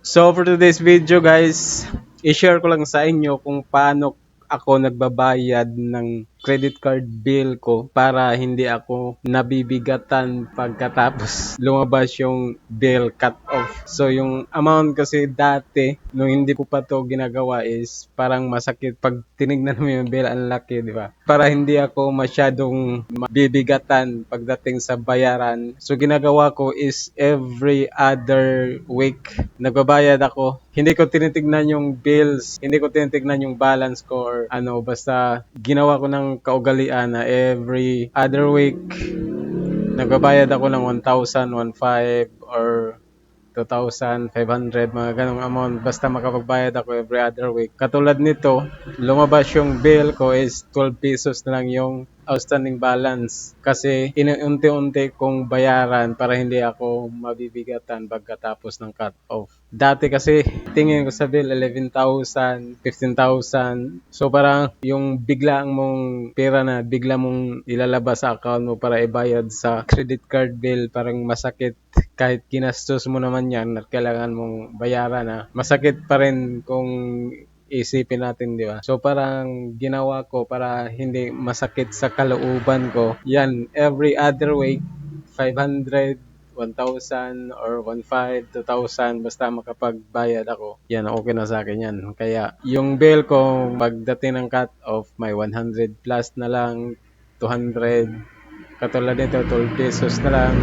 So for today's video guys, i-share ko lang sa inyo kung paano ako nagbabayad ng credit card bill ko para hindi ako nabibigatan pagkatapos lumabas yung bill cut off. So yung amount kasi dati nung hindi ko pa to ginagawa is parang masakit pag tinignan mo yung bill, ang laki, di ba? Para hindi ako masyadong mabibigatan pagdating sa bayaran. So ginagawa ko is every other week nagbabayad ako. Hindi ko tinitignan yung bills, hindi ko tinitignan yung balance ko or ano, basta ginawa ko ng kaugalian na every other week nagbabayad ako ng 1,000, 1,500 or 2,500, mga ganong amount, basta makapagbayad ako every other week. Katulad nito, lumabas yung bill ko is 12 pesos na lang yung outstanding balance kasi inuunti-unti kong bayaran para hindi ako mabibigatan pagkatapos ng cut off. Dati kasi tingin ko sa bill 11,000, 15,000. So parang yung bigla mong pera na bigla mong ilalabas sa account mo para ibayad sa credit card bill, parang masakit. Kahit ginastos mo naman yan at kailangan mong bayaran, masakit pa rin kung isipin natin, di ba? So parang ginawa ko para hindi masakit sa kalooban ko. Yan, every other week, 500, 1,000 or 1,500, 2,000, basta makapagbayad ako. Yan, okay na sa akin yan. Kaya yung bill ko, pagdating ng cut off, may 100 plus na lang, 200. Katulad nito, 12 pesos na lang,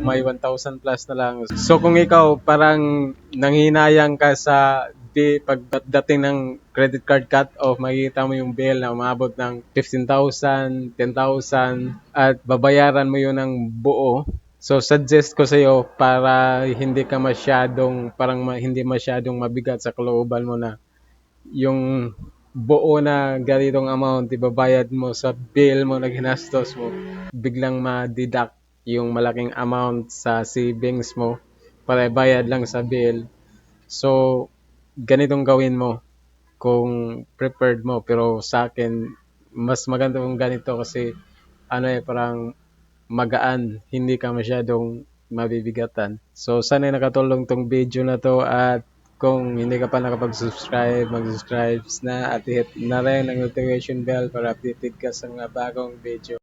may 1,000 plus na lang. So kung ikaw parang nanghinayang ka sa pagdating ng credit card cut off, makikita mo yung bill na umabot ng 15,000, 10,000 at babayaran mo yun ng buo. So suggest ko sa iyo para hindi ka masyadong hindi masyadong mabigat sa kalooban mo na yung buo na ganitong amount ibabayad mo sa bill mo na ginastos mo, biglang ma-deduct yung malaking amount sa savings mo para ibayad lang sa bill. So ganitong gawin mo kung prepared mo, pero sa akin mas maganda kung ganito kasi parang magaan, hindi ka masyadong mabibigatan. So sana nakatulong tong video na to, at kung hindi ka pa nakapag-subscribe, mag-subscribe na at hit na rin ang notification bell para updated ka sa mga bagong video.